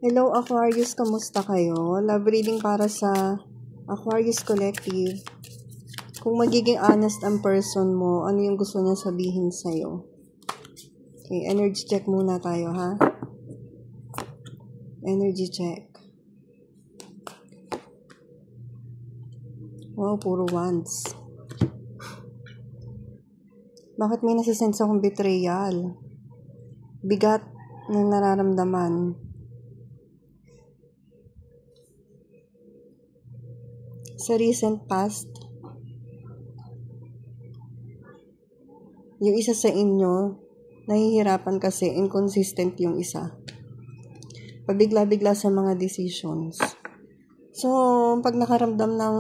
Hello Aquarius, kamusta kayo? Love reading para sa Aquarius Collective. Kung magiging honest ang person mo, ano yung gusto niya sabihin sa'yo? Okay, energy check muna tayo ha. Energy check. Wow, puro ones. Bakit may nasisense akong betrayal? Bigat na nararamdaman. Sa recent past, yung isa sa inyo, nahihirapan kasi inconsistent yung isa. Pabigla-bigla sa mga decisions. So, pag nakaramdam ng,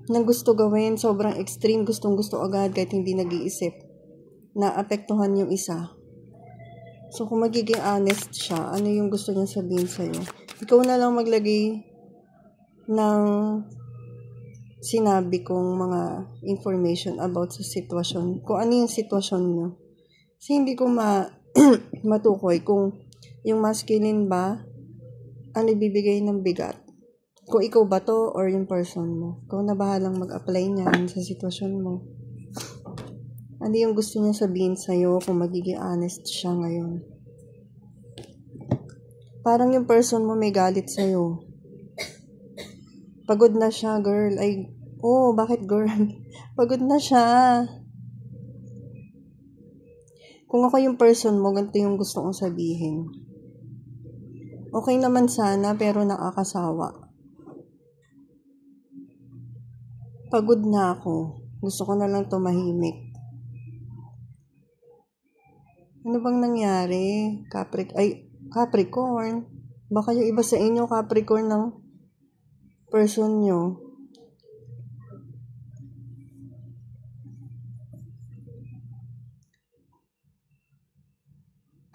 ng gusto gawin, sobrang extreme, gustong-gusto agad kahit hindi nag-iisip, naapektuhan yung isa. So, kung magiging honest siya, ano yung gusto niya sabihin sa'yo? Ikaw na lang maglagay ng sinabi kong mga information about sa sitwasyon. Kung ano yung sitwasyon nyo. Kasi hindi ko matukoy kung yung masculine ba ang nagbibigay ng bigat. Kung ikaw ba to or yung person mo. Ikaw na bahalang mag-apply niyan sa sitwasyon mo. Ano yung gusto niya sabihin sa'yo kung magiging honest siya ngayon. Parang yung person mo may galit sa'yo. Pagod na siya, girl. Bakit girl? Pagod na siya. Kung ako yung person mo, ganito yung gusto kong sabihin. Okay naman sana, pero nakakasawa. Pagod na ako. Gusto ko na lang tumahimik. Ano bang nangyari? Capricorn. Baka yung iba sa inyo, Capricorn ng person nyo.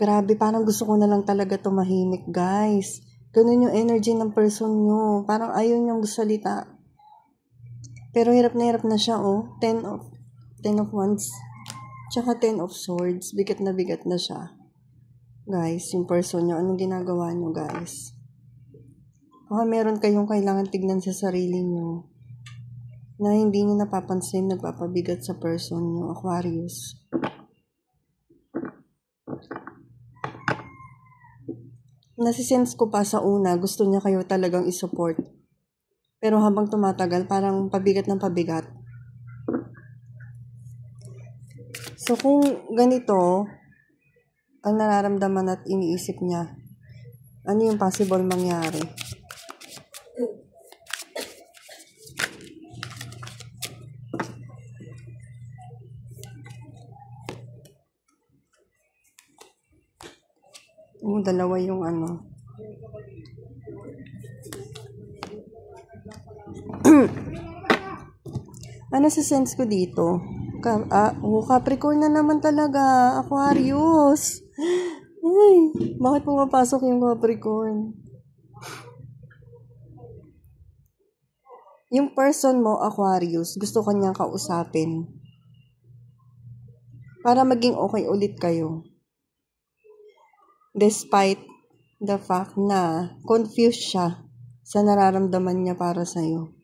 Grabe, parang gusto ko na lang talaga tumahimik, guys. Ganun yung energy ng person nyo. Parang ayaw niyang salita. Pero hirap na siya, oh. 10 of Wands. Tsaka 10 of Swords. Bigat na siya. Guys, yung person nyo, anong ginagawa nyo, guys? Baka meron kayong kailangan tignan sa sarili nyo na hindi nyo napapansin, nagpapabigat sa person nyo, Aquarius. Nasisense ko pa sa una, gusto niya kayo talagang isupport. Pero habang tumatagal, parang pabigat ng pabigat. So, kung ganito, ang nararamdaman at iniisip niya, ano yung possible mangyari? Dalawa yung ano. Ano sa sense ko dito? Capricorn na naman talaga. Aquarius. Ay, bakit pumapasok yung Capricorn? Yung person mo, Aquarius, gusto kanyang kausapin. Para maging okay ulit kayo. Despite the fact na confused siya sa nararamdaman niya para sa'yo.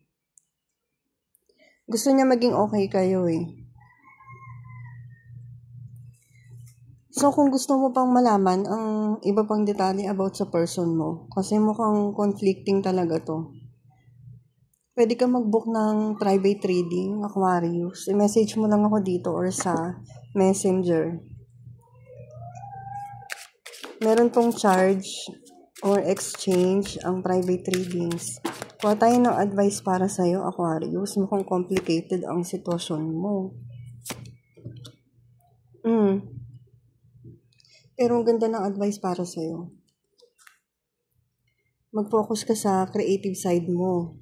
Gusto niya maging okay kayo eh. So, kung gusto mo pang malaman ang iba pang detalye about sa person mo, kasi mukhang conflicting talaga to, pwede ka mag-book ng private reading, Aquarius. I-message mo lang ako dito or sa Messenger. Meron pong charge or exchange ang private readings. Kuha tayo ng advice para sa'yo, Aquarius. Mukhang complicated ang sitwasyon mo. Pero ang ganda ng advice para sa'yo. Mag-focus ka sa creative side mo.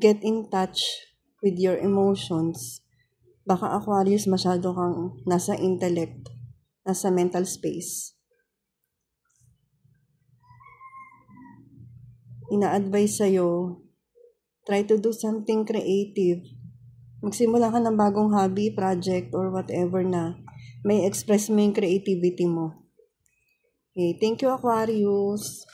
Get in touch with your emotions. Baka Aquarius masyado kang nasa intellect, nasa mental space. Ina-advise sa'yo, try to do something creative. Magsimula ka ng bagong hobby, project, or whatever na may express mo yung creativity mo. Okay, thank you, Aquarius.